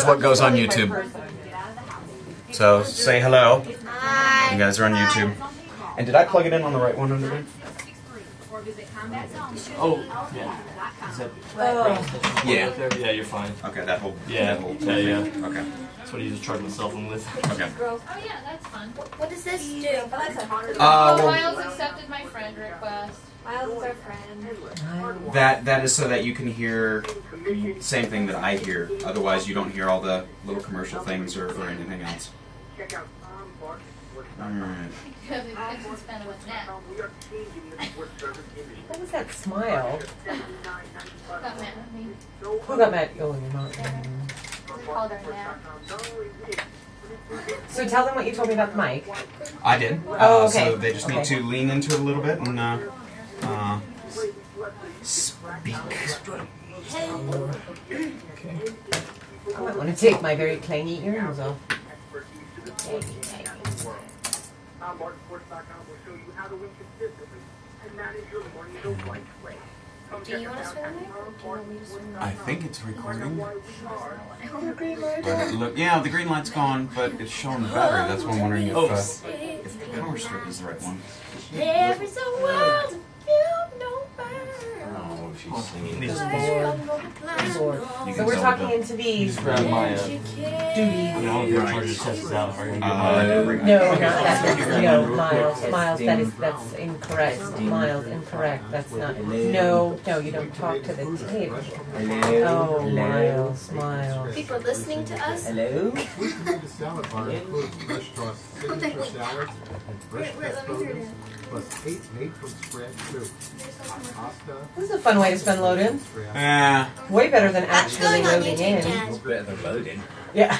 is what goes on YouTube. So say hello. Hi. You guys are on YouTube. And did I plug it in on the right one under there? Oh, yeah. Yeah. Yeah, you're fine. Okay, that whole. Yeah, That whole yeah. Okay. That's what you just charge my cell phone with. Okay. Oh yeah, that's fun. What does this do? Miles accepted my friend request. Miles is our friend. That is so that you can hear same thing that I hear. Otherwise, you don't hear all the little commercial things or anything else. All right. You have the attention span of a gnat. What was that smile? Got mad at me. Who got mad? Oh, you're not. Called her a gnat. So tell them what you told me about the mic. I did. Oh, okay. So they just need to lean into it a little bit and speak. I might want to take my very clangy earrings off. Do you want to swim there? Or do you want me to swim there? I think it's recording. Yeah, the green light's gone, but it's showing the battery. That's why I'm wondering if the power strip is the right one. There is a world you know better. Oh, she's singing. Needs Bored. Bored. You So can we're tell talking the- into these grab my duties. I don't know if charger tests out. Are you I gonna didn't bring No, my- not that. No, Miles, that's incorrect. Miles, incorrect. That's not. No, you don't talk to the table. Oh, Miles. People are listening to us. Hello? We made a salad bar includes fresh tossed signature salads and fresh peppers, plus 8 made from scratch soup. Pasta. This is a fun way to spend load-in. Way better than What's actually going on loading YouTube, in. Dad? Better than loading. Yeah.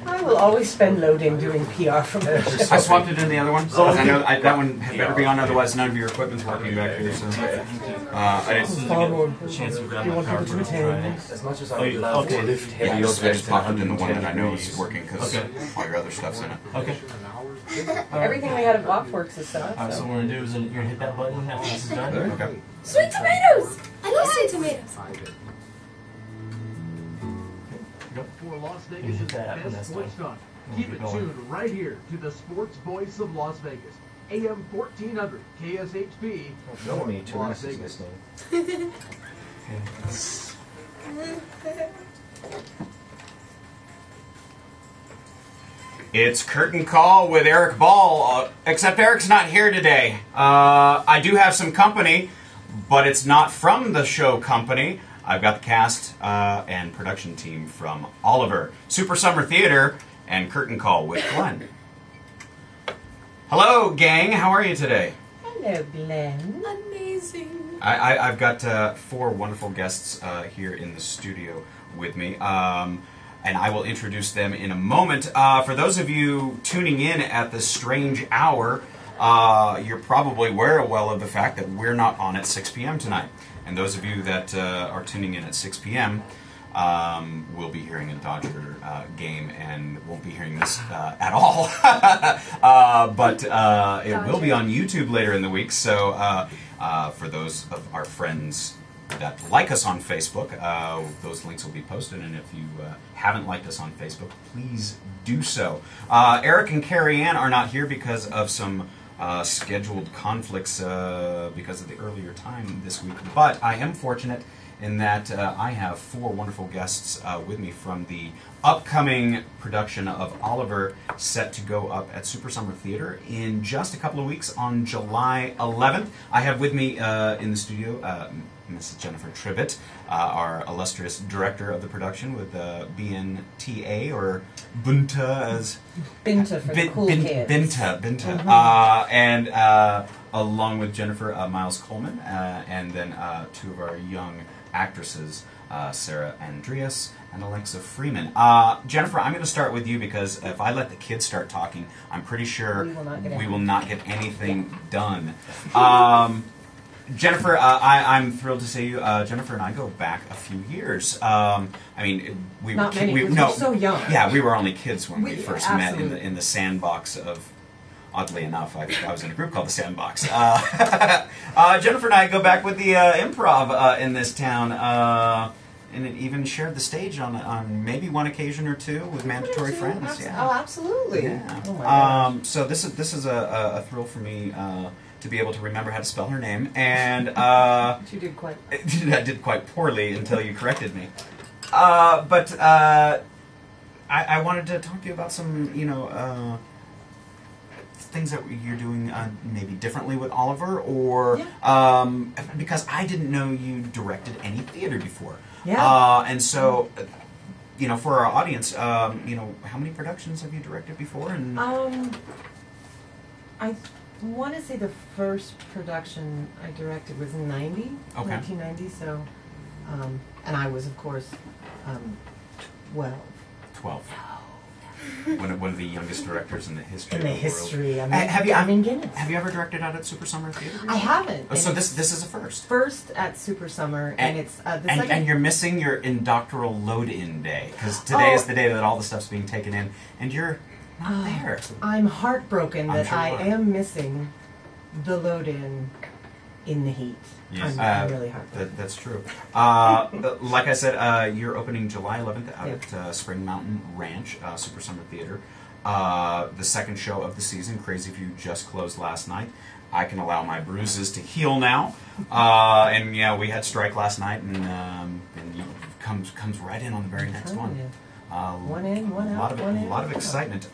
I will always spend load-in doing PR from the show. I swapped it in the other one. I know that one had better be on, otherwise none of your equipment's working back here. So I didn't. chance to grab my power cord and try? As much as I Oh, would love okay. to lift Yeah, I heavy just objects popped it in the one that I know 110 is working because all your other stuff's in it. Okay. Everything we had at Boxworks is set up. Alright, so what we're gonna do is you're gonna hit that button after this is done. Okay. Sweet tomatoes! I love sweet tomatoes. For Las You Vegas' hit that when best that's sports done. talk. We'll Keep get it going. tuned right here to the sports voice of Las Vegas. AM 1400 KSHP. No one need to Las is Vegas. listening. It's Curtain Call with Eric Ball, except Eric's not here today. I do have some company, but it's not from the show company. I've got the cast and production team from Oliver, Super Summer Theater, and Curtain Call with Glenn. Hello, gang. How are you today? Hello, Glenn. Amazing. I've got 4 wonderful guests here in the studio with me, and I will introduce them in a moment. For those of you tuning in at this strange hour, you're probably aware well of the fact that we're not on at 6 p.m. tonight. And those of you that are tuning in at 6 p.m. Will be hearing a Dodger game and won't be hearing this at all. But it will be on YouTube later in the week. So for those of our friends that like us on Facebook, those links will be posted. And if you haven't liked us on Facebook, please do so. Eric and Carrie Ann are not here because of some scheduled conflicts because of the earlier time this week. But I am fortunate in that I have 4 wonderful guests with me from the upcoming production of Oliver, set to go up at Super Summer Theater in just a couple of weeks on July 11th. I have with me in the studio Mrs. Jennifer Trivett, our illustrious director of the production with BNTA, or Bunta as... Binta for the cool kids. Binta. Mm-hmm. And along with Jennifer, Miles Coleman, and then 2 of our young actresses, Sarah Andreas and Alexa Freeman. Jennifer, I'm going to start with you because if I let the kids start talking, I'm pretty sure we will not get anything done. Jennifer, I'm thrilled to see you. Jennifer and I go back a few years. I mean, we Not were many, we, because no, we're so young. Yeah, we were only kids when we first met absolutely. in the sandbox of. Oddly enough, I was in a group called the Sandbox. Jennifer and I go back with the improv in this town. and it even shared the stage on maybe one occasion or two with Mandatory Friends. Yeah. Oh, absolutely. Yeah. Oh my gosh. So this is a thrill for me to be able to remember how to spell her name, and But you did quite. I did quite poorly until you corrected me. But I wanted to talk to you about some, things that you're doing maybe differently with Oliver, or because I didn't know you directed any theater before. Yeah. And so, for our audience, how many productions have you directed before? And I want to say the first production I directed was in 1990, so, and I was, of course, 12. 12. One of the youngest directors in the history In the of the history, world. I mean, Have you I'm in Guinness. Have you ever directed out at Super Summer Theater before? I haven't. Oh, so and this is a first. First at Super Summer, and it's the second. And you're missing your indoctoral load-in day, because today is the day that all the stuff's being taken in, and you're not there. I'm heartbroken I'm that sure I you are. am missing the load-in in the heat. Yes, I'm really heartbroken. that's true. Like I said, you're opening July 11th out at Spring Mountain Ranch, Super Summer Theater. The second show of the season, Crazy View, just closed last night. I can allow my bruises to heal now. And yeah, we had strike last night, and comes right in on the very next one. One in, one out, one in, A lot of one out. excitement.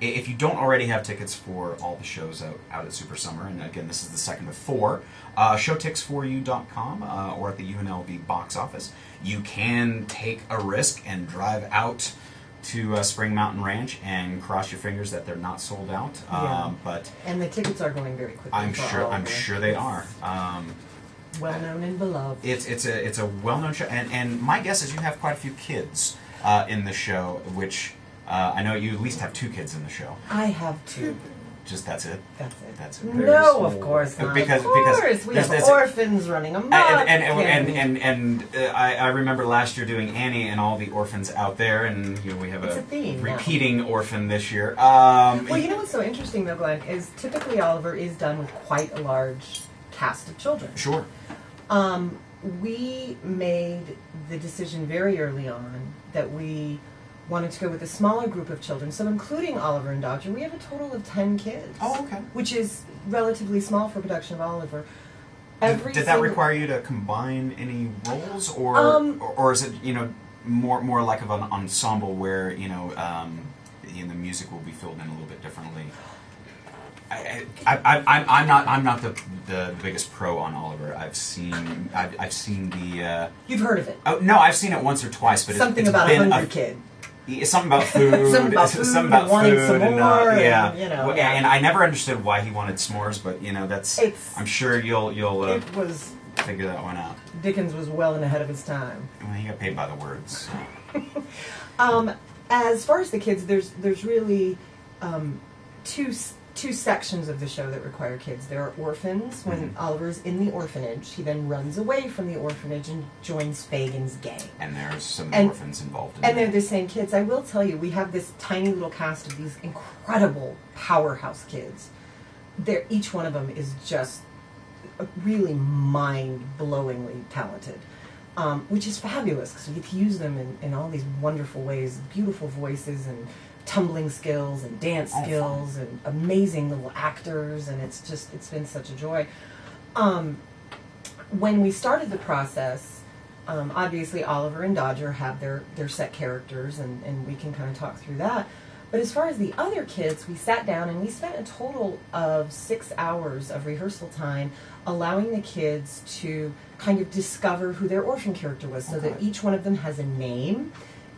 If you don't already have tickets for all the shows out at Super Summer, and again, this is the second of 4, showtix4u.com or at the UNLV box office. You can take a risk and drive out to Spring Mountain Ranch and cross your fingers that they're not sold out. But And the tickets are going very quickly. I'm for sure all of I'm them. sure they are. Well known and beloved. It's a well-known show, and my guess is you have quite a few kids in the show, which I know you at least have 2 kids in the show. I have 2. Just that's it. That's it. That's it. No, of course not. Because of course, we there's- have there's- orphans running amok. And I remember last year doing Annie and all the orphans out there, and we have It's a theme now. repeating orphan this year. Well, you know what's so interesting though, Glenn, is typically Oliver is done with quite a large cast of children. Sure. We made the decision very early on that we wanted to go with a smaller group of children. So including Oliver and Dodger, we have a total of 10 kids. Oh, okay. Which is relatively small for production of Oliver. Did that require you to combine any roles, or is it more like of an ensemble where the music will be filled in a little bit differently? I'm not the biggest pro on Oliver. I've seen the. You've heard of it. Oh no, I've seen it once or twice, but Something it's about been a hungry kid. Something about food. Something about wanting some and, more, yeah. and, And I never understood why he wanted s'mores, but that's. I'm sure you'll It was. figure that one out. Dickens was well and ahead of his time. Well, he got paid by the words. As far as the kids, there's really two sections of the show that require kids. There are orphans. When Oliver's in the orphanage, he then runs away from the orphanage and joins Fagin's gang. And there's some orphans involved in And they're that. the same kids. I will tell you, we have this tiny little cast of these incredible powerhouse kids. Each one of them is just really mind-blowingly talented, which is fabulous because we get to use them in all these wonderful ways, beautiful voices and tumbling skills and dance skills and amazing little actors, and it's been such a joy. When we started the process, obviously Oliver and Dodger have their set characters, and we can kind of talk through that. But as far as the other kids, we sat down and we spent a total of 6 hours of rehearsal time allowing the kids to kind of discover who their orphan character was, so that each one of them has a name,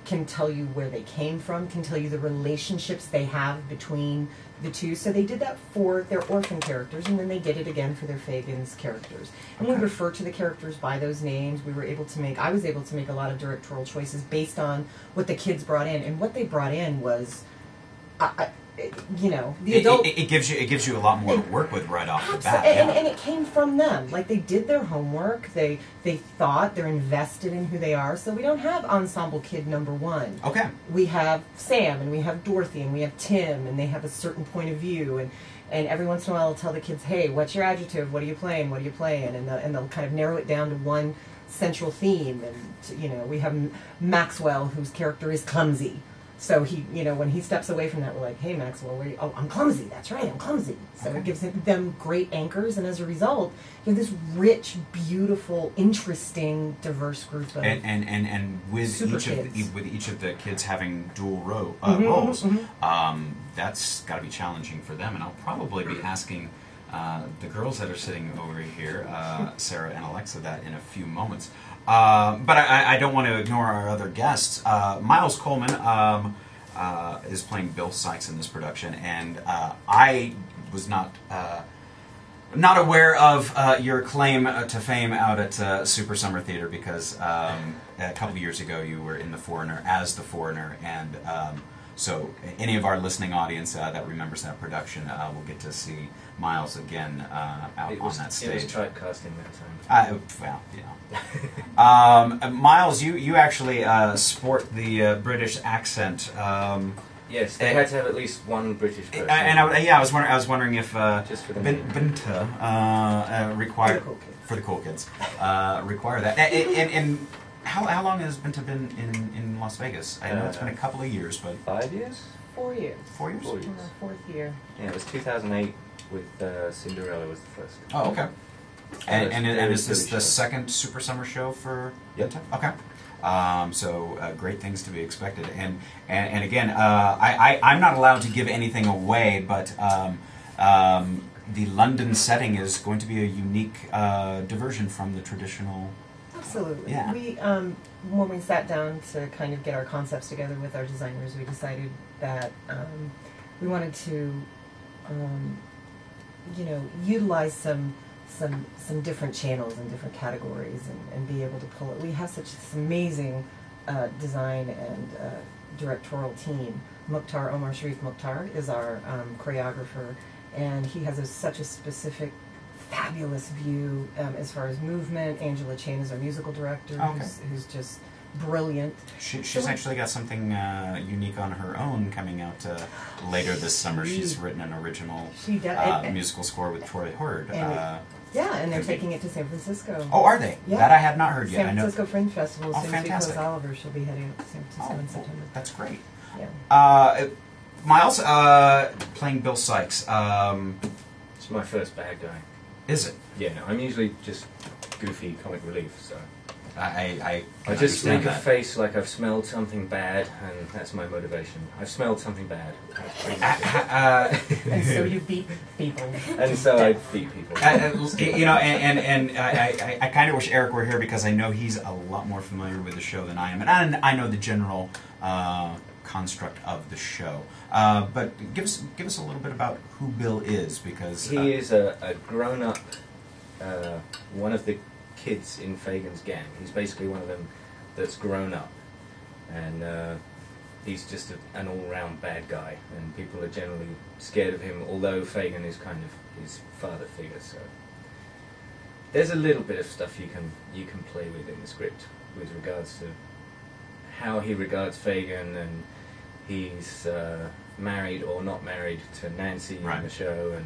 can tell you where they came from, can tell you the relationships they have between the two. So they did that for their orphan characters, and then they did it again for their Fagin's characters. And we refer to the characters by those names. I was able to make a lot of directorial choices based on what the kids brought in, and what they brought in was, the adult. It gives you a lot more to work with right off the bat. And it came from them. Like, they did their homework. They thought, they're invested in who they are. So we don't have ensemble kid number 1. Okay. We have Sam, and we have Dorothy, and we have Tim, and they have a certain point of view. And every once in a while I'll tell the kids, hey, what's your adjective? What are you playing? What are you playing? And they'll kind of narrow it down to one central theme, and you know, we have Maxwell, whose character is clumsy. So he, you know, when he steps away from that, we're like, "Hey, Maxwell, where are you? Oh, I'm clumsy. That's right, I'm clumsy." So it gives them great anchors, and as a result, you have this rich, beautiful, interesting, diverse group of and with super each of the kids having dual Mm-hmm, roles, that's got to be challenging for them. And I'll probably be asking the girls that are sitting over here, Sarah and Alexa, that in a few moments. But I don't want to ignore our other guests. Miles Coleman is playing Bill Sikes in this production, and I was not aware of your claim to fame out at Super Summer Theater, because a couple of years ago you were in The Foreigner as The Foreigner, and so any of our listening audience that remembers that production will get to see Miles again out on that stage. It was typecasting that time. Well, you know. Miles, you actually sport the British accent. Yes, they had to have at least one British person. And I was wondering if Just for the Binta required for the cool kids require that. And how long has Binta been in Las Vegas? I know it's been a couple of years, but 5 years? 4 years. 4 years. 4 years. In our fourth year. Yeah, it was 2008 with Cinderella was the first. Oh, okay. And is this the show. second Super Summer show for Yep. Binta? Okay. So great things to be expected. And again, I'm not allowed to give anything away, but the London setting is going to be a unique diversion from the traditional. Absolutely. Yeah. We when we sat down to kind of get our concepts together with our designers, we decided that we wanted to, you know, utilize some different channels and different categories, and be able to pull it. We have such this amazing design and directorial team. Mukhtar Omar Sharif Mukhtar is our choreographer, and he has such a specific, fabulous view as far as movement. Angela Chain is our musical director, who's just brilliant. She's actually got something unique on her own coming out later this summer. She's written an original musical score with Troy Hurd. Yeah, and they're taking it to San Francisco. Oh, are they? Yeah. That I had not heard yet. San Francisco Fringe Festival. Oh, As soon as we close fantastic. Oliver, she'll be heading up to San Francisco in September. That's great. Yeah. Miles, playing Bill Sikes. It's my first bad guy. Is it? Yeah, no, I'm usually just goofy comic relief, so I I just understand make a that. face like I've smelled something bad, and that's my motivation. I've smelled something bad. That's pretty much it. And so you beat people. And so I beat people. You know, and I kind of wish Eric were here, because I know he's a lot more familiar with the show than I am, and I know the general construct of the show. But give us a little bit about who Bill is, because He is a grown-up, one of the kids in Fagan's gang. He's basically one of them that's grown up, and he's just an all-round bad guy, and people are generally scared of him, although Fagan is kind of his father figure, so there's a little bit of stuff you can play with in the script with regards to how he regards Fagan, and he's married or not married to Nancy Right. in the show, and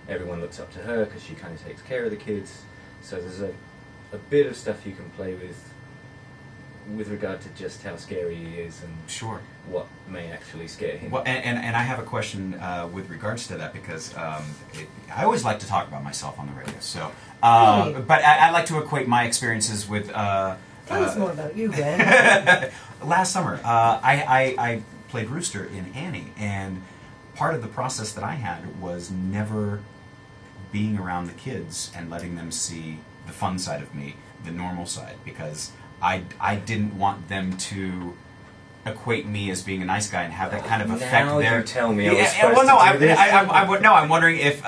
everyone looks up to her because she kind of takes care of the kids. So there's a bit of stuff you can play with regard to just how scary he is and sure. what may actually scare him. Well, and I have a question with regards to that, because I always like to talk about myself on the radio. So, Really? but I like to equate my experiences with. Tell us more about you, Ben. Last summer, I played Rooster in Annie, and part of the process that I had was never being around the kids and letting them see the fun side of me, the normal side, because I didn't want them to equate me as being a nice guy and have that kind of effect Now there. you tell me I was Yeah, supposed well, no, to do this. I'm wondering if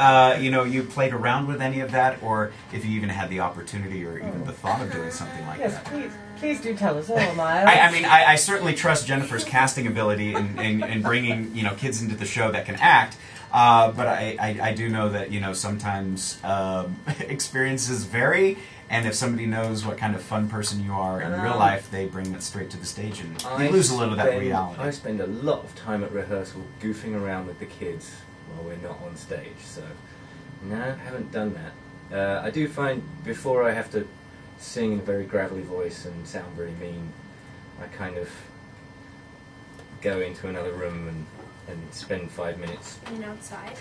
you played around with any of that, or if you even had the opportunity or even the thought of doing something like Yes, that. please do tell us all, Miles. I mean, I certainly trust Jennifer's casting ability in bringing kids into the show that can act, but I do know that sometimes experiences vary, and if somebody knows what kind of fun person you are in real life, they bring it straight to the stage, and you lose a little of that reality. I spend a lot of time at rehearsal goofing around with the kids while we're not on stage, so no, I haven't done that. I do find before I have to sing in a very gravelly voice and sound very mean, I kind of go into another room and spend 5 minutes And outside.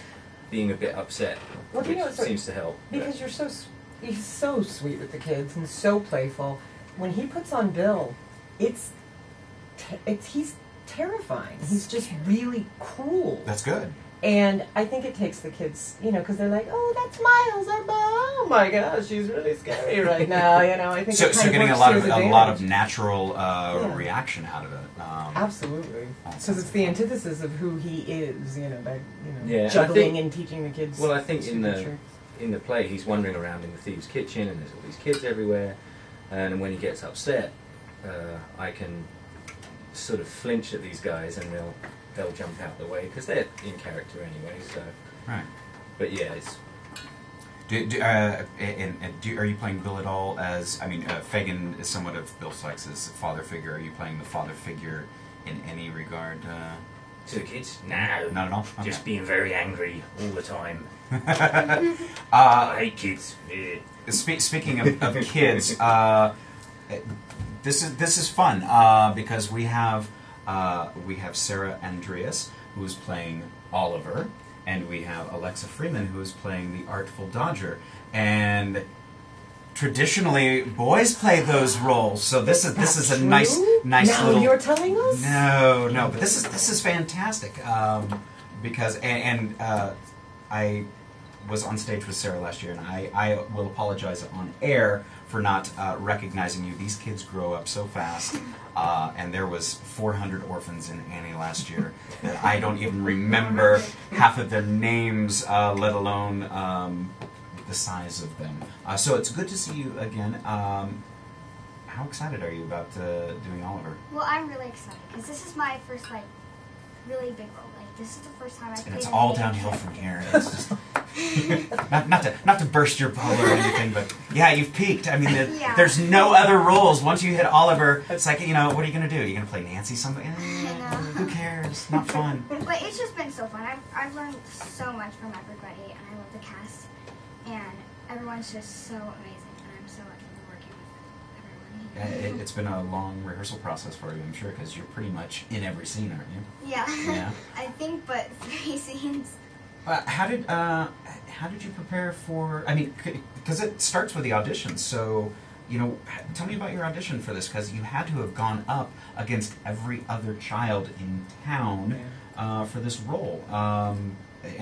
being a bit upset, Well, do you which know, so- seems to help. but- Because he's so sweet with the kids and so playful. When he puts on Bill, he's terrifying. He's just really cruel. That's good. And I think it takes the kids, because they're like, oh, that's Miles, oh my gosh, she's really scary right now, I think So it kind getting works a lot to of his a lot of advantage. natural reaction out of it. Absolutely. Because it's the antithesis of who he is, Yeah, and I juggling think- and teaching the kids. Well, I think in stupid the tricks. in the play, he's wandering around in the thieves' kitchen, and there's all these kids everywhere. And when he gets upset, I can sort of flinch at these guys, and they'll jump out the way because they're in character anyway. So, Right. but yeah, it's Are you playing Bill at all? Fagin is somewhat of Bill Sykes' father figure. Are you playing the father figure in any regard? to the kids. No, Not at all. Okay. just being very angry all the time. Uh, I hate kids. Yeah. Speaking of kids, this is fun because we have Sarah Andreas, who is playing Oliver, and we have Alexa Freeman, who is playing the Artful Dodger. And traditionally, boys play those roles, so this is a True? nice Now little. you're telling us? No, but this is fantastic because I was on stage with Sarah last year, and I will apologize on air for not recognizing you. These kids grow up so fast, and there was 400 orphans in Annie last year. That I don't even remember half of their names, let alone the size of them. So it's good to see you again. How excited are you about doing Oliver? Well, I'm really excited because this is my first really big role. This is the first time I've And played it's a all main downhill character. from here. It's just not to burst your bubble or anything, but yeah, you've peaked. I mean, Yeah. there's no other roles. Once you hit Oliver, it's like, what are you going to do? Are you going to play Nancy something? know. Who cares? Not fun. But it's just been so fun. I've learned so much from everybody, and I love the cast. And everyone's just so amazing, and I'm so lucky to be working with everyone. It's been a long rehearsal process for you, I'm sure, because you're pretty much in every scene, aren't you? Yeah. Yeah. I think, but 3 scenes. How did you prepare for? I mean, because it starts with the auditions. So, tell me about your audition for this, because you had to have gone up against every other child in town for this role. And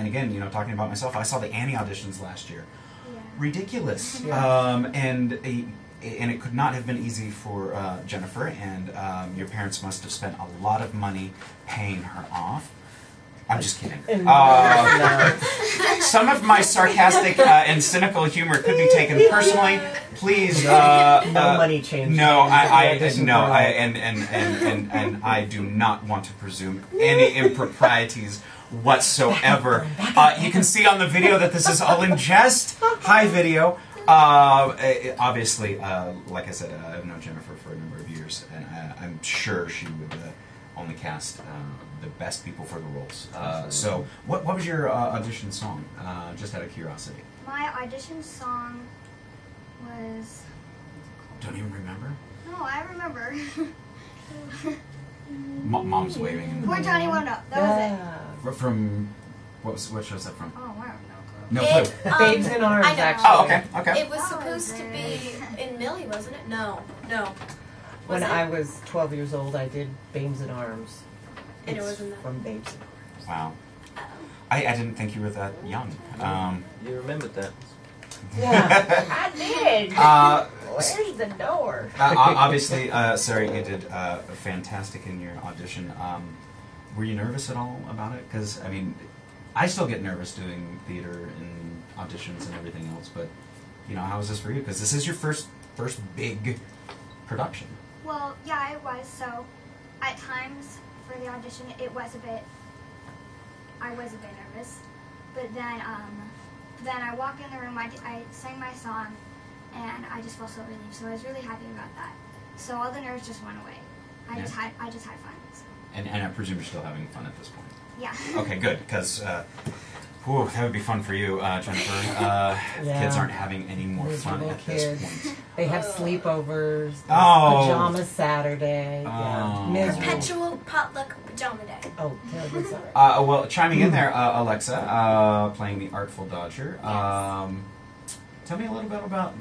again, talking about myself, I saw the Annie auditions last year. Yeah. Ridiculous. Yeah. And it could not have been easy for Jennifer. And your parents must have spent a lot of money paying her off. I'm just kidding. No. Some of my sarcastic and cynical humor could be taken personally. Please, No money change. No, I Audition no, for I all. and I do not want to presume any improprieties whatsoever. You can see on the video that this is all in jest. Hi, video. Obviously, like I said, I've known Jennifer for a number of years, and I'm sure she would only cast the best people for the roles. So, what was your audition song? Just out of curiosity. My audition song was. Don't even remember. No, I remember. Mom's waving. In the Poor Johnny Won't Know. That was it. From what show is that from? Oh, wow. No It, clue. Babes in Arms, I know. actually. Oh, okay, okay. It was Oh, supposed to be in Millie, wasn't it? No. When Was it? I was 12 years old, I did Babes in Arms. And it It's wasn't that. from Babes in Arms. Wow. I didn't think you were that young. You remembered that? Yeah, I did. Where's the door? Obviously, Sarah, you did fantastic in your audition. Were you nervous at all about it? Because, I mean, I still get nervous doing theater and auditions and everything else, but, how was this for you? Because this is your first big production. Well, yeah, it was. So, at times for the audition, I was a bit nervous. But then I walked in the room, I sang my song, and I just felt so relieved. So I was really happy about that. So all the nerves just went away. I just had fun. So. And I presume you're still having fun at this point. Yeah. Okay, good, because Whew, that would be fun for you, Jennifer. Kids aren't having any more fun Miserable at kids. this point. They have sleepovers. Oh. Pajama Saturday. Yeah. Oh. Miserable. Perpetual potluck pajama day. Oh, terribly sorry. Well, chiming in there, Alexa, playing the Artful Dodger. Tell me a little bit about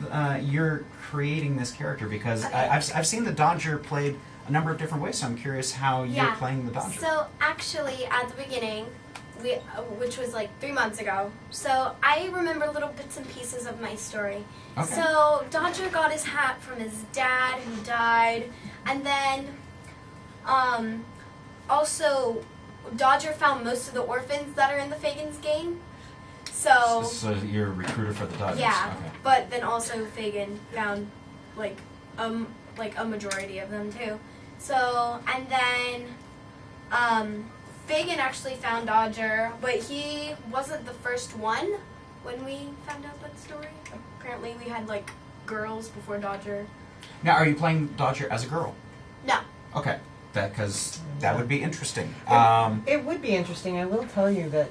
your creating this character, because Okay. I've seen the Dodger played a number of different ways, so I'm curious how you're playing the Dodger. So actually, at the beginning, which was like 3 months ago, so I remember little bits and pieces of my story. Okay. So Dodger got his hat from his dad who died, and then also Dodger found most of the orphans that are in the Fagans game. So you're a recruiter for the Dodgers. yeah, Okay. but then also Fagin found like a majority of them too. So and then Fagin actually found Dodger, but he wasn't the first one when we found out that story. Apparently we had like girls before Dodger. Now, are you playing Dodger as a girl? No. Okay, because that would be interesting. It would be interesting. I will tell you that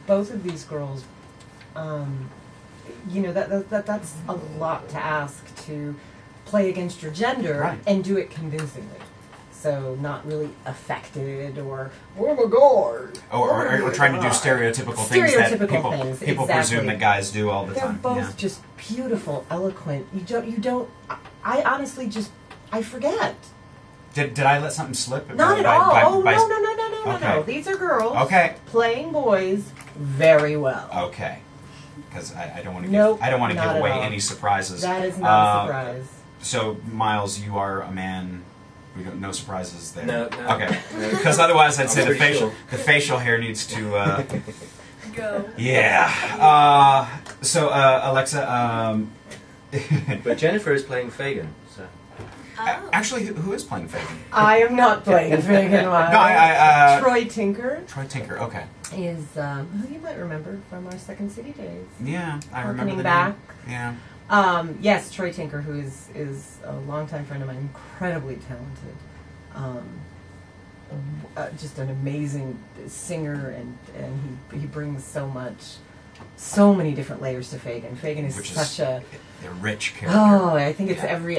both of these girls, you know, that's a lot to ask to play against your gender Right. and do it convincingly. So not really affected or oh my god, or trying to do stereotypical things that Stereotypical people things, presume exactly. that guys do all the They're time. both Yeah. just beautiful, eloquent. You don't. I honestly I forget. Did I let something slip? Not at all. No. Okay. These are girls. Okay. Playing boys very well. Okay. Because I don't want to Nope, I don't want to not give at away all. any surprises. That is not a surprise. So Miles, you are a man. We don't no surprises there. No. Okay. Because otherwise, I'd I'm say the pretty facial sure. the facial hair needs to. Go. Yeah. So Alexa. But Jennifer is playing Fagin, so. Actually, who is playing Fagin? I am not playing Fagin. No, I Troy Tinker Troy Tinker. Okay. is who you might remember from our Second City days. Yeah, I remember Harkening the back. name. Yeah. Yes, Troy Tinker, who is a longtime friend of mine, incredibly talented, just an amazing singer, and he brings so many different layers to Fagin. Fagin is Which such a rich character. Oh, I think it's every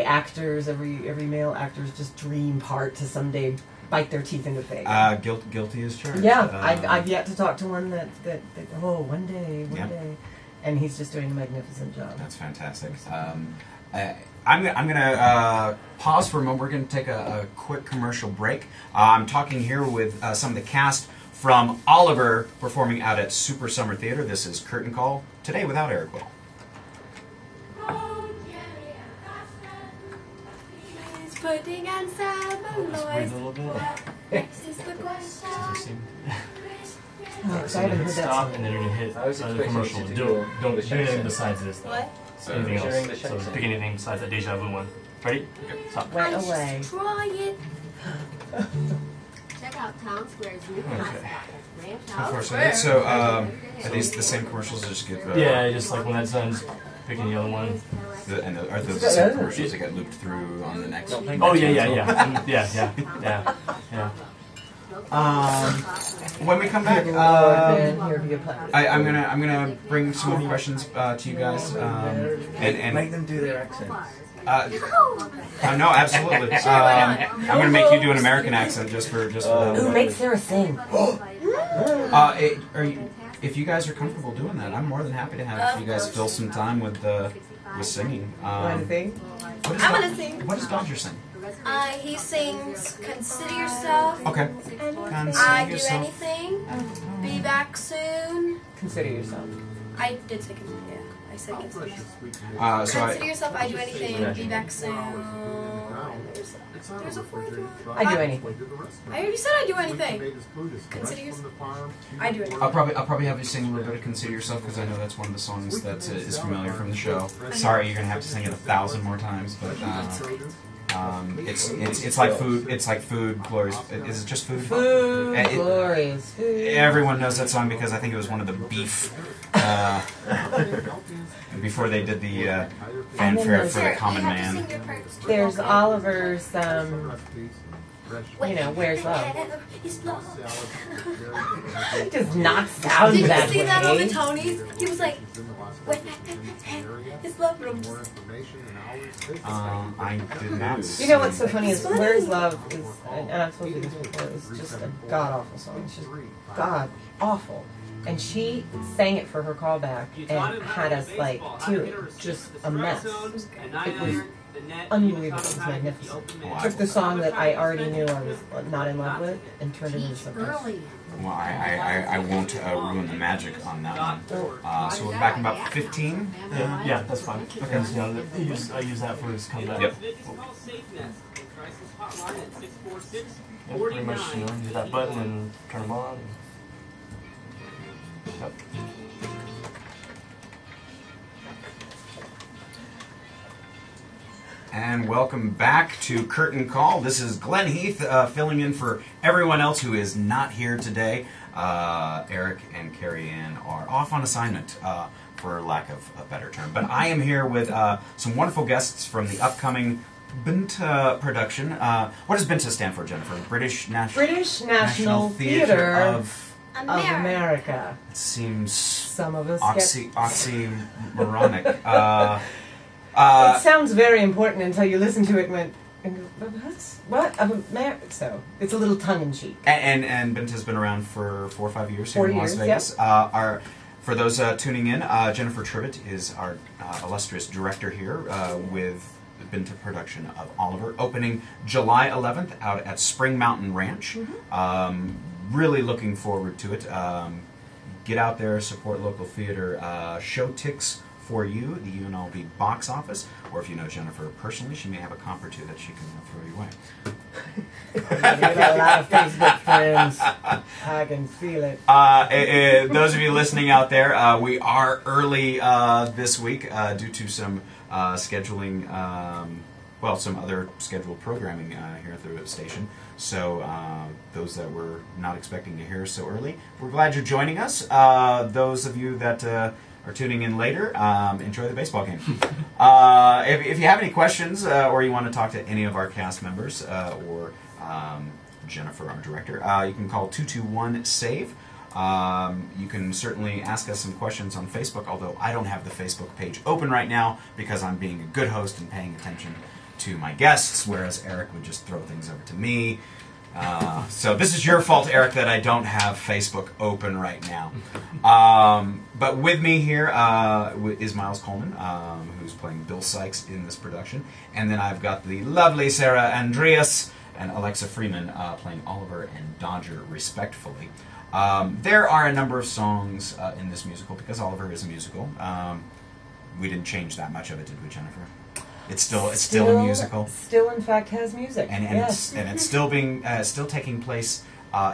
male actor's just dream part to someday bite their teeth into Fagin. Guilty as charged. Yeah, I've yet to talk to one that one day, Yeah. and he's just doing a magnificent job. That's fantastic. I'm gonna pause for a moment. We're gonna take a quick commercial break. I'm talking here with some of the cast from Oliver performing out at Super Summer Theater. This is Curtain Call today without Eric Will. He's putting on some Let's breathe a little bit. Next is the question. Oh, So I you're haven't gonna heard that stop song. and then you're gonna hit I was the expecting commercial. you to Don't do do the anything Shaq besides this though. What? Anything You're doing the else. Shaq So scene. pick anything besides that Deja Vu one. Ready? Stop. Went I'm away. just trying. Check out Town Square's new Okay. Ranch Unfortunately, so are these the same commercials? That just give Yeah, just like when that's done, just pick any other one. are those the same commercials that get looped through on the next? Oh yeah. Yeah. When we come back, Man, here be a plan. I'm gonna bring some more questions to you guys, and Make them do their accents. no, absolutely. I'm gonna make you do an American accent just for Ooh, make Sarah sing. if you guys are comfortable doing that, I'm more than happy to have you guys fill some time with singing. Want to sing? I'm gonna sing. What does Dodger sing? He sings "Consider Yourself." Okay. I do anything. Be back soon. Consider yourself. I did say consider. Yeah, I said consider. So Consider yourself. I do anything. Be back soon. And there's a fourth one. I do anything. I already said I do anything. Consider yourself. I do anything. I'll probably have you sing a little bit of "Consider Yourself" because I know that's one of the songs that is familiar from the show. Sorry, you're gonna have to sing it 1,000 more times, but it's like food. It's like food. Glorious. Is it just food? Food, It- glorious food. Everyone knows that song because I think it was one of the beef before they did the fanfare for the common man. There's Oliver's you know, Where's Love? It's love. It does not sound Did you that see way. that on the Tonys? He was like, it's love. For more information and hours, visit I did not. You know what's so funny is Where's Love is, and I've told you this before, is just a god awful song. It's just god awful. And she sang it for her callback and had us like to it, just a mess. It was unbelievable. It was magnificent. Took the song that I already knew I was not in love with and turned it into something else. Well, I won't ruin the magic on that one. So we'll be back in about 15. Yeah, that's fine. Because, you know, I use that for his comeback. Yep. Yeah, pretty much, you know, hit that button and turn them on. Yep. And welcome back to Curtain Call. This is Glenn Heath filling in for everyone else who is not here today. Eric and Carrie Ann are off on assignment, for lack of a better term. But I am here with some wonderful guests from the upcoming BNTA production. What does BNTA stand for, Jennifer? British National Theatre of America. It seems Some of us oxymoronic. it sounds very important until you listen to it and went, what? So it's a little tongue-in-cheek. And BNTA's been around for 4 or 5 years here 4 in Las years, Vegas. For those tuning in, Jennifer Tribbett is our illustrious director here with the BNTA production of Oliver, opening July 11th out at Spring Mountain Ranch. Really looking forward to it. Get out there, support local theater. Show ticks for you, the UNLV box office, or if you know Jennifer personally, she may have a comp or two that she can throw your way. You got a lot of Facebook friends. I can feel it. Those of you listening out there, we are early this week due to some scheduling, some other scheduled programming here at the station. So those that were not expecting to hear us so early, we're glad you're joining us. Those of you that are tuning in later, enjoy the baseball game. If you have any questions or you want to talk to any of our cast members or Jennifer, our director, you can call 221-SAVE. You can certainly ask us some questions on Facebook, although I don't have the Facebook page open right now because I'm being a good host and paying attention to my guests, whereas Eric would just throw things over to me. So this is your fault, Eric, that I don't have Facebook open right now. But with me here is Miles Coleman, who's playing Bill Sykes in this production. And then I've got the lovely Sarah Andreas and Alexa Freeman playing Oliver and Dodger, respectfully. There are a number of songs in this musical, because Oliver is a musical. We didn't change that much of it, did we, Jennifer? It's still a musical. Still, in fact, has music. And yes. it's still being still taking place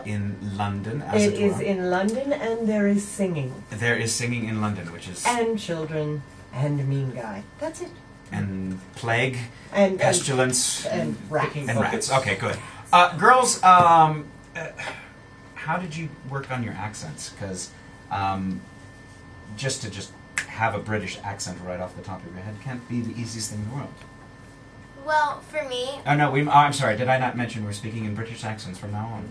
in London. As it is in London, and there is singing. There is singing in London, which is and children and mean guy. That's it. And plague and pestilence and rats. And rats. Okay, good. Girls, how did you work on your accents? Because just to have a British accent right off the top of your head can't be the easiest thing in the world. Well, for me... Oh, no, I'm sorry. Did I not mention we're speaking in British accents from now on?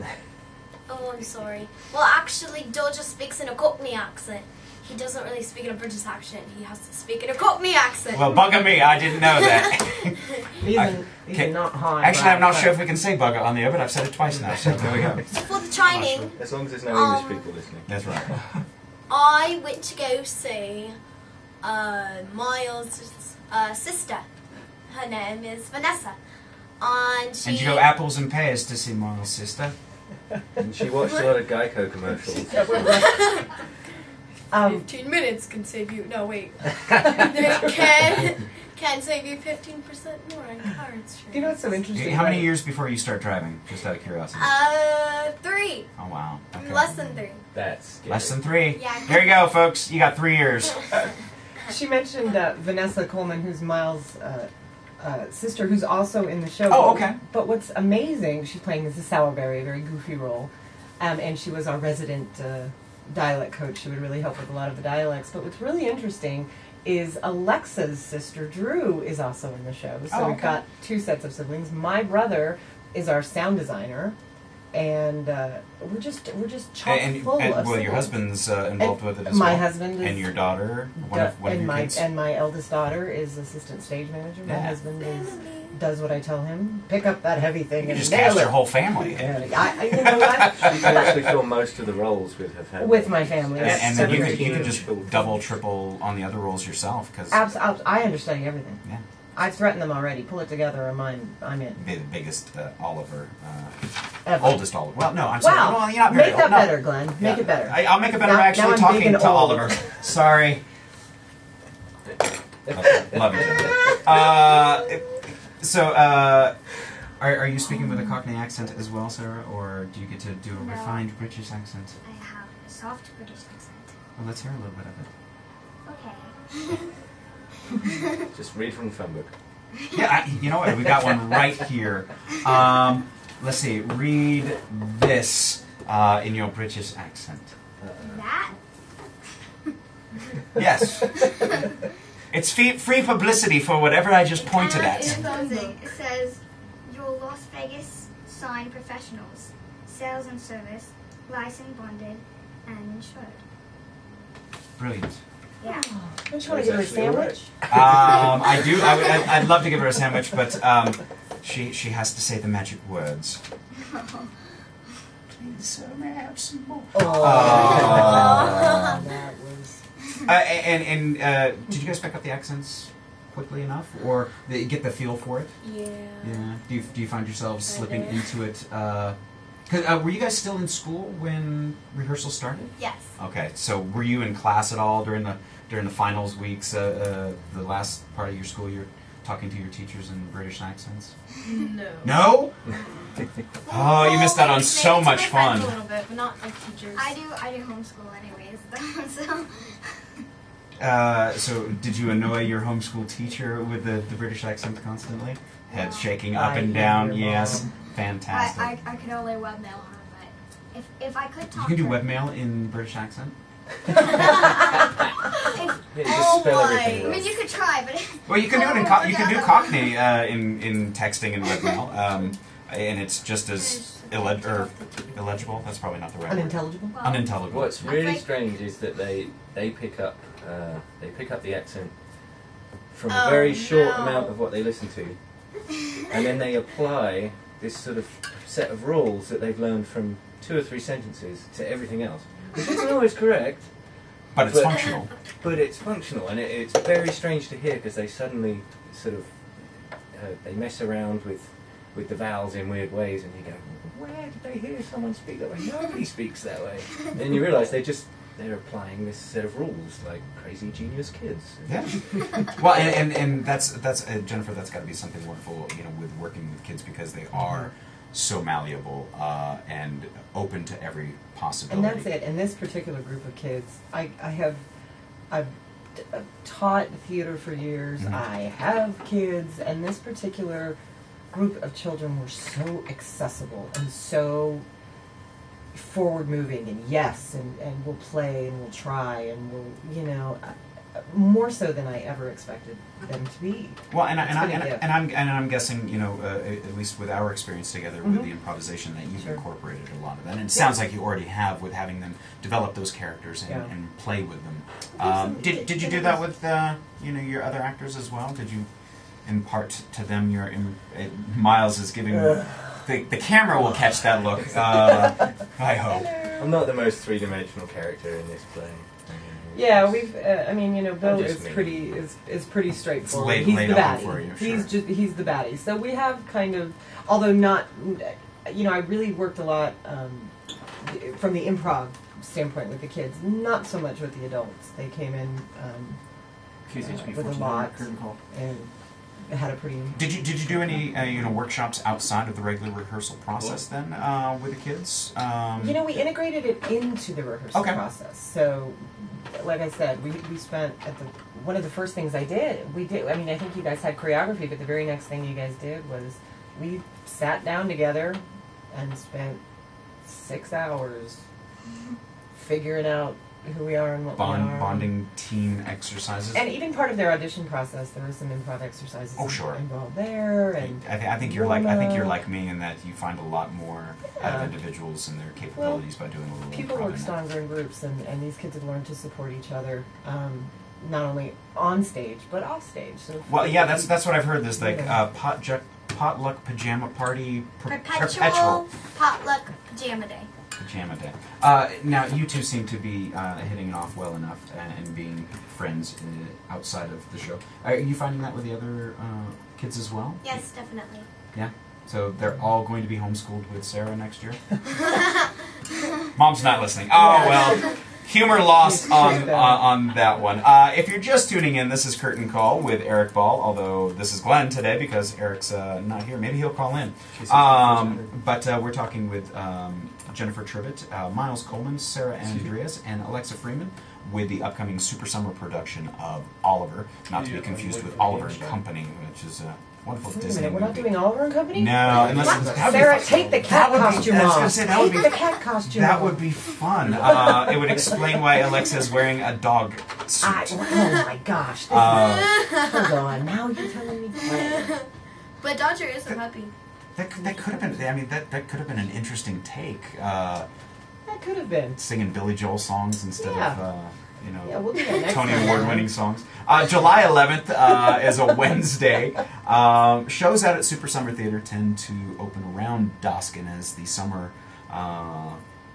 Oh, I'm sorry. Well, actually, Dodger speaks in a Cockney accent. He doesn't really speak in a British accent. He has to speak in a Cockney accent. Well, bugger me. I didn't know that. These are not high. Actually, I'm not sure if we can say bugger on the air, but I've said it twice now, so there we go. For the training... As long as there's no English people listening. That's right. I went to go see Miles' sister. Her name is Vanessa. And you go apples and pears to see Miles' sister? And she watched a lot of Geico commercials. 15 minutes can save you... No, wait. Can save you 15% more on car insurance. You know what's so interesting? How many years before you start driving? Just out of curiosity. 3. Oh, wow. Okay. Less than 3. That's scary. Less than 3. Yeah. There you go, folks. You got 3 years. She mentioned Vanessa Coleman, who's Miles' sister, who's also in the show. Oh, okay. But what's amazing, she's playing Mrs. Sourberry, a very goofy role, and she was our resident dialect coach. She would really help with a lot of the dialects. But what's really interesting is Alexa's sister, Drew, is also in the show. So we've got 2 sets of siblings. My brother is our sound designer, and we're just chock full of well, your singles. husband's involved with it as my well. husband is, and your daughter, one of your kids. And my eldest daughter is assistant stage manager. My Yeah. husband does what I tell him. Pick up that heavy thing You and just nail cast it. your whole family. You know what? She can actually fill most of the roles with her family. With my family. And then you Seven could teenage just children. double, triple on the other roles yourself because I understudy everything. Yeah. I've threatened them already. Pull it together, or I'm in. be the biggest Oliver, Ever. oldest Oliver. Well, no, I'm sorry. Wow. Well, you're not very Make old. that No. better, Glenn. Make it better. I'll make it better Now- by actually now I'm talking big and to old. Oliver. Sorry. Okay, love you, Jennifer. Are you speaking with a Cockney accent as well, Sarah, or do you get to do a No. refined British accent? I have a soft British accent. Well, let's hear a little bit of it. Okay. Just read from the phone book. Yeah, you know what? We got one right here. Let's see. Read this in your British accent. That? Yes. It's free publicity for whatever I just pointed at. It says, your Las Vegas sign professionals, sales and service, licensed, bonded, and insured. Brilliant. Yeah. Don't you want to give her a sandwich? I do. I'd love to give her a sandwich, but she has to say the magic words. Please, sir, may I have some more? That was. And did you guys pick up the accents quickly enough, or get the feel for it? Yeah. Yeah. Do you find yourselves I slipping did. into it? Were you guys still in school when rehearsal started? Yes. Okay. So were you in class at all during the finals weeks? The last part of your school year, talking to your teachers in British accents? No. No. Oh, you missed out on so Maybe to much my friends fun. A little bit, but not like teachers. I do homeschool anyways, though, so. So did you annoy your homeschool teacher with the British accent constantly? Head shaking up I and hear down. your Yes. mom. Fantastic. I could only webmail her, but if I could You talk can do to her, webmail in British accent? if, Yeah, just spell everything I wrong. mean, you could try, but Well, you can do it in you can do Cockney in texting and webmail, and it's just as illegible. That's probably not the right word. Unintelligible? Unintelligible. What's really strange is that they pick up the accent from a Oh, very short no. amount of what they listen to, and then they apply this sort of set of rules that they've learned from 2 or 3 sentences to everything else, which isn't always correct. But it's functional. But it's functional, and it's very strange to hear because they suddenly sort of they mess around with the vowels in weird ways, and you go, where did they hear someone speak that way? Nobody speaks that way. And you realise they're applying this set of rules like crazy genius kids. Yeah. Well, and that's Jennifer. That's got to be something wonderful, with working with kids because they are so malleable and open to every possibility. And that's it. In this particular group of kids, I've taught theater for years. Mhm. I have kids, and this particular group of children were so accessible and so forward moving, and we'll play and we'll try and we'll, more so than I ever expected them to be. Well, and It's been a gift. I'm guessing, at least with our experience together with Mhm. the improvisation, that you've Sure. incorporated a lot of that. And it sounds like you already have with having them develop those characters and, Yeah. and play with them. Did you do that with your other actors as well? Did you impart to them Miles is giving the camera will catch that look. I hope. I'm not the most 3-dimensional character in this play. Yeah, we've. Bill just is me. pretty straightforward. It's He's laid the out baddie. for you, He's the baddie. So we have kind of, although not, I really worked a lot from the improv standpoint with the kids. Not so much with the adults. They came in with a lot and had a pretty. Did you do any workshops outside of the regular rehearsal process then with the kids? We integrated it into the rehearsal Okay. process. So, like I said, we spent one of the first things I think you guys had choreography, but the very next thing you guys did was we sat down together and spent 6 hours figuring out who we are and what we are. Bonding team exercises. And even part of their audition process, there was some improv exercises involved there. And I think you're like me in that you find a lot more out of individuals and their capabilities by doing a little people improv work stronger in groups, and these kids have learned to support each other, not only on stage but off stage. So that's what I've heard. This potluck pajama party perpetual potluck pajama day. Pajama day. Now you two seem to be hitting it off well enough and being friends outside of the show. Are you finding that with the other kids as well? Yes, definitely. Yeah. So they're all going to be homeschooled with Sarah next year? Mom's not listening. Oh, well, humor lost on that one. If you're just tuning in, this is Curtain Call with Eric Ball, although this is Glenn today because Eric's not here. Maybe he'll call in. But we're talking with Jennifer Tribbett, Miles Coleman, Sarah Andreas, and Alexa Freeman with the upcoming Super Summer production of Oliver, not to be confused with Oliver and Company, which is a wonderful Disney movie. We're not doing Oliver and Company? No, unless Sarah, take the cat costume off. Take the cat costume That off. would be fun. It would explain why Alexa is wearing a dog suit. Oh my gosh. Hold on. Now you're telling me. But Dodger is a puppy. That could have been. I mean, that could have been an interesting take. That could have been singing Billy Joel songs instead of we'll do that next Tony time. Award-winning songs. July 11th is a Wednesday. Shows out at Super Summer Theater tend to open around dusk, and as the summer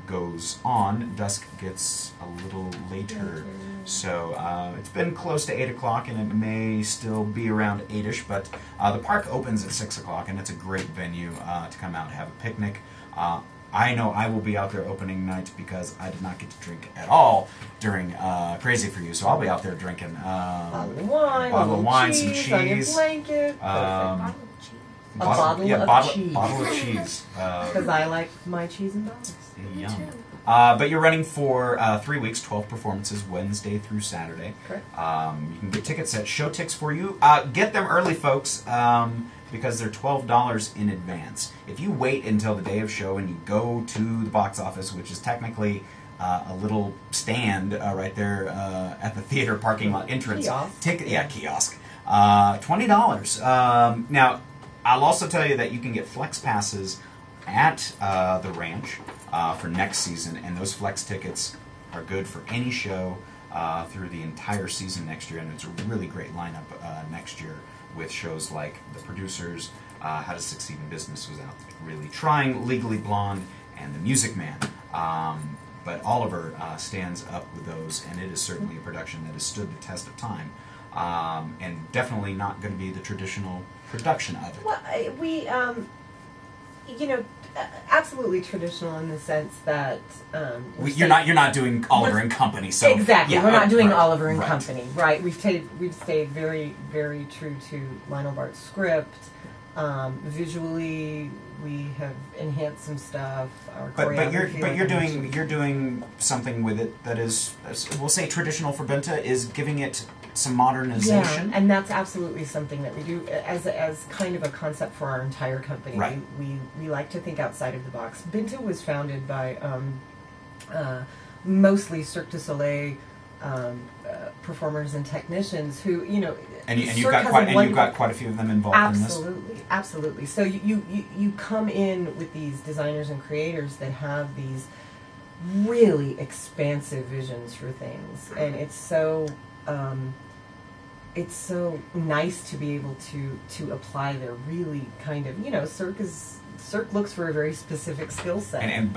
goes on, dusk gets a little later. So it's been close to 8 o'clock, and it may still be around 8-ish, but the park opens at 6 o'clock, and it's a great venue to come out and have a picnic. I know I will be out there opening night because I did not get to drink at all during Crazy for You, so I'll be out there drinking bottle of wine, some cheese, on your blanket, bottle of cheese. Because I like my cheese and bottles. Yum. But you're running for 3 weeks, 12 performances, Wednesday through Saturday. Correct. You can get tickets at Showtix for you. Get them early, folks, because they're $12 in advance. If you wait until the day of show and you go to the box office, which is technically a little stand right there at the theater parking lot entrance. Kiosk. $20. Now, I'll also tell you that you can get flex passes at the ranch for next season, and those flex tickets are good for any show through the entire season next year, and it's a really great lineup next year with shows like The Producers, How to Succeed in Business Without Really Trying, Legally Blonde, and The Music Man. But Oliver stands up with those, and it is certainly a production that has stood the test of time, and definitely not going to be the traditional production of it. Well, we, absolutely traditional in the sense that you're not doing Oliver and Company, so exactly we're not doing Oliver and right. Company, right? We've stayed very, very true to Lionel Bart's script. Visually, we have enhanced some stuff. But you're doing something with it that is, we'll say, traditional for Benta, is giving it some modernization. Yeah, and that's absolutely something that we do as kind of a concept for our entire company. Right. We like to think outside of the box. Benta was founded by mostly Cirque du Soleil performers and technicians who, and you've got quite a few of them involved in this. Absolutely. So you come in with these designers and creators that have these really expansive visions for things, and it's so nice to be able to apply their really kind of Cirque looks for a very specific skill set. And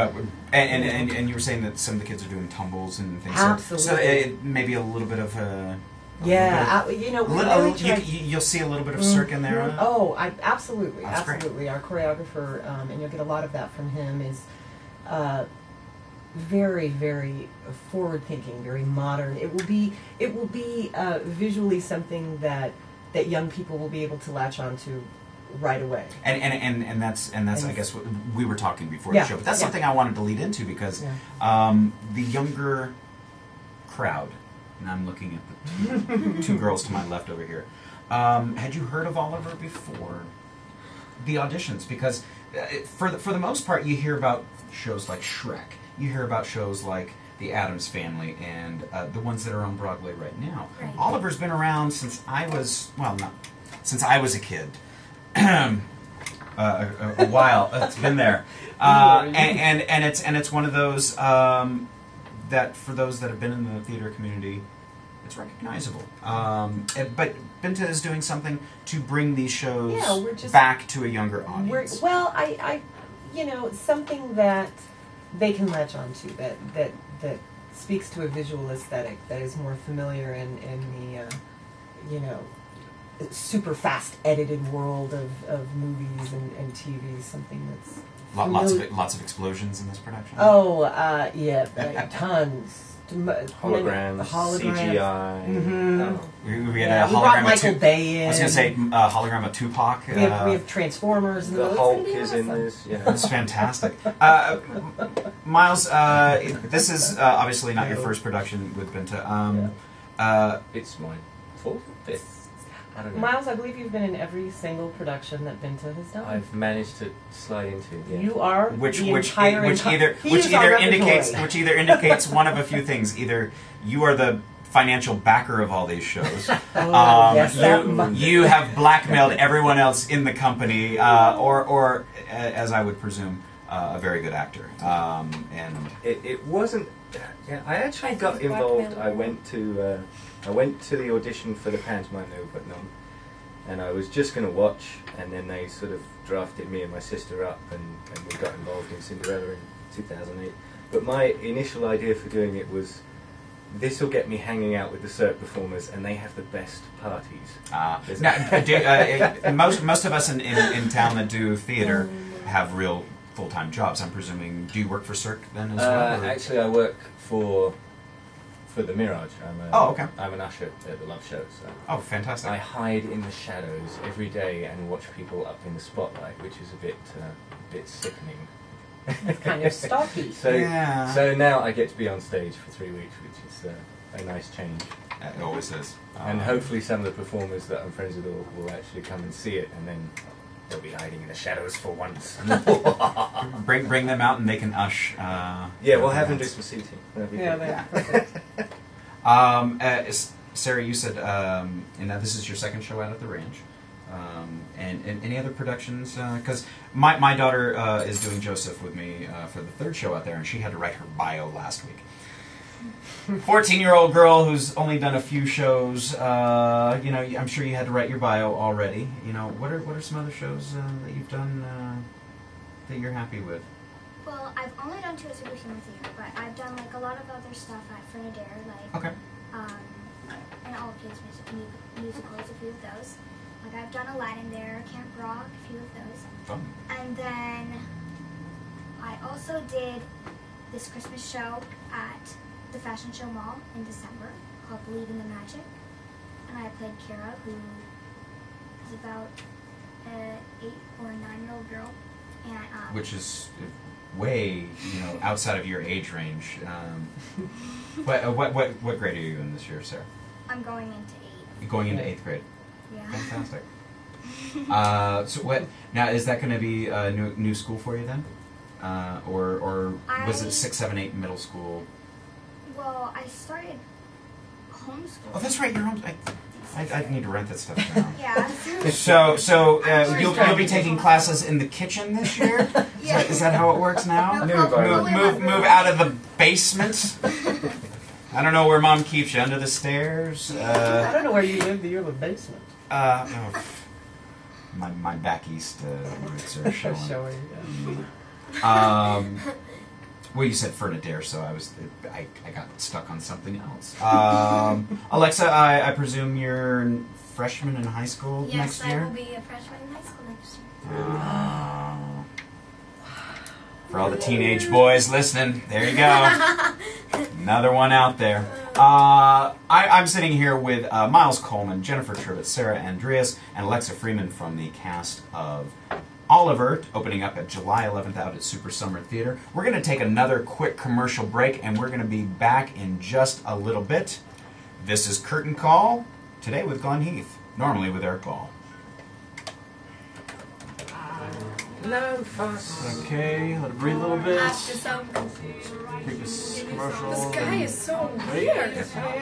you were saying that some of the kids are doing tumbles and things. Absolutely. So it may be a little bit of a. You'll see a little bit of Cirque in there. Absolutely. Great. Our choreographer, and you'll get a lot of that from him, is very, very forward-thinking, very modern. It will be visually something that young people will be able to latch onto right away. And that's I guess what we were talking before the show. But that's something I wanted to lead into because the younger crowd. And I'm looking at the two girls to my left over here. Had you heard of Oliver before the auditions? Because for the most part, you hear about shows like Shrek. You hear about shows like the Addams Family and the ones that are on Broadway right now. Right. Oliver's been around since I was since I was a kid. A while. It's been there, and it's one of those that for those that have been in the theater community, it's recognizable. But Binta is doing something to bring these shows back to a younger audience. I something that they can latch onto that speaks to a visual aesthetic that is more familiar in the super fast edited world of movies and TV. Something that's lots of explosions in this production. Oh, tons. Holograms, CGI. Mm-hmm. Oh. We had a we hologram brought Michael of Bay in. I was going to say a hologram of Tupac. We have Transformers. And the Hulk is in this. Yeah, it's fantastic. Miles, this is obviously not your first production with Binta. It's my fourth, fifth. I don't know. Miles, I believe you've been in every single production that Binta has done. I've managed to slide into. Yeah. You are which entire either indicates one of a few things. Either you are the financial backer of all these shows, you have blackmailed everyone else in the company, or as I would presume, a very good actor. And it wasn't. Yeah, I actually got involved. I went to the audition for the pantomime No But None, and I was just going to watch, and then they sort of drafted me and my sister up, and we got involved in Cinderella in 2008. But my initial idea for doing it was, this will get me hanging out with the Cirque performers, and they have the best parties. Most of us in town that do theater have real full-time jobs. I'm presuming. Do you work for Cirque then as well? Actually, I work for the Mirage. I'm an usher at the Love Show. So oh, fantastic! I hide in the shadows every day and watch people up in the spotlight, which is a bit sickening. It's kind of stalky. So now I get to be on stage for 3 weeks, which is a nice change. It always is. And hopefully some of the performers that I'm friends with will actually come and see it, and then they'll be hiding in the shadows for once. bring them out and they can ush. We'll have them do some seating. Sarah, you said, and now this is your second show out at the Range. And any other productions? Because my daughter is doing Joseph with me for the third show out there, and she had to write her bio last week. 14-year-old girl who's only done a few shows. I'm sure you had to write your bio already. What are some other shows that you've done that you're happy with? Well, I've only done 2 at Super Humor Theater, but I've done a lot of other stuff at Fred Adair, and all kids musicals, a few of those. I've done Aladdin there, Camp Rock, a few of those. Fun. And then I also did this Christmas show at the Fashion Show Mall in December called Believe in the Magic. And I played Kara, who is about an 8 or 9-year-old girl. And, which is way, outside of your age range. What grade are you in this year, Sarah? I'm going into 8. Going into 8th grade. Yeah. Fantastic. So what now? Is that going to be a new school for you then, or was it 6, 7, 8 middle school? Well, I started homeschool. Oh, that's right. You're home. I need to write that stuff down. Yeah. So you'll be taking classes in the kitchen this year. Yeah. Is that how it works now? Move out of the basement. I don't know where Mom keeps you, under the stairs. I don't know where you live. You're in the basement. My back east roots are showing. Well, you said Fred Adair, so I got stuck on something else. Alexa, I presume you're a freshman in high school next year? Yes, I will be a freshman in high school next year. For all the teenage boys listening, there you go. Another one out there. I'm sitting here with Miles Coleman, Jennifer Tribbett, Sarah Andreas, and Alexa Freeman from the cast of Oliver, opening up at July 11th out at Super Summer Theater. We're going to take another quick commercial break, and we're going to be back in just a little bit. This is Curtain Call, today with Glenn Heath, normally with Eric Ball. No fuss. Okay, let it breathe a little bit. After some. Take this commercial. This guy is so Ready? weird. He's got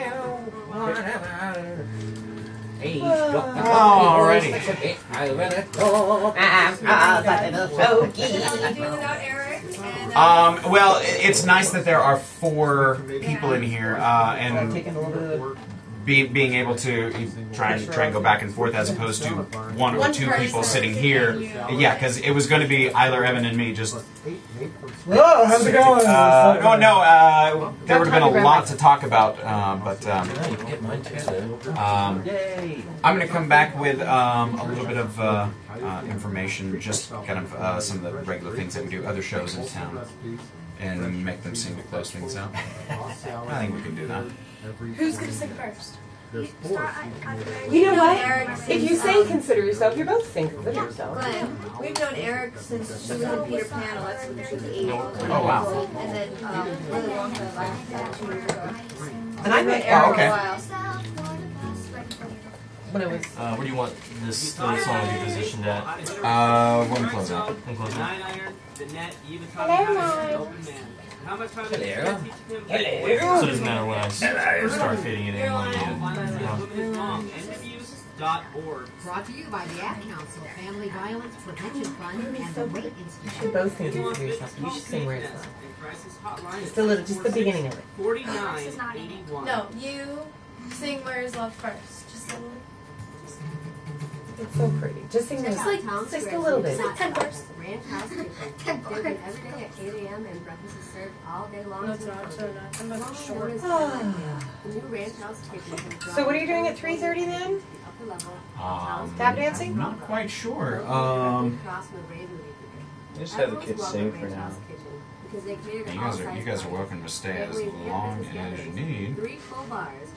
the Alrighty. over the top. Can you do without Eric? And, Well, it's nice that there are 4 people in here, and Taking a little bit of being able to try and go back and forth as opposed to 1 or 2 people sitting here. Yeah, because it was going to be Eiler, Evan, and me. Just Whoa, how's it going? there would have been a lot to talk about, but You can get mine too. Yay! I'm going to come back with a little bit of information, just kind of some of the regular things that we do, other shows in town, and make them sing to close things out. I think we can do that. who's gonna sing first? You know what? If you sing Consider Yourself, you're both sing Consider Yourself. Glenn, we've known Eric since she was in Peter Pan, Alexa, when she was 8. Oh, wow. And then really long time, like 2 years ago. And I met Oh, Eric okay. when I was. Where do you want this song to be positioned at? When we close out. And close it. Hello. So it doesn't matter when I start fading it in. Brought to you by the Ad Council, Family Violence Prevention Fund, and the Wait You Institute. should both sing Consider Yourself. You should sing where it's not. Just a little, just the beginning of it. No, you sing Where's Love first. Just a little. It's so pretty. Just sing Just this. like Town Just Square, a little bit. it's not 10 bars. Ranch House Kitchen. They open every day at 8 a.m. and breakfast is served all day long. No, it's not. It's not. I'm about to short. The new Ranch House Kitchen. So what are you doing at 3:30 then? Upper level. Tap dancing? Not quite sure. Just have the kids sing for now. You guys are welcome to stay as long as you need. 3 full bars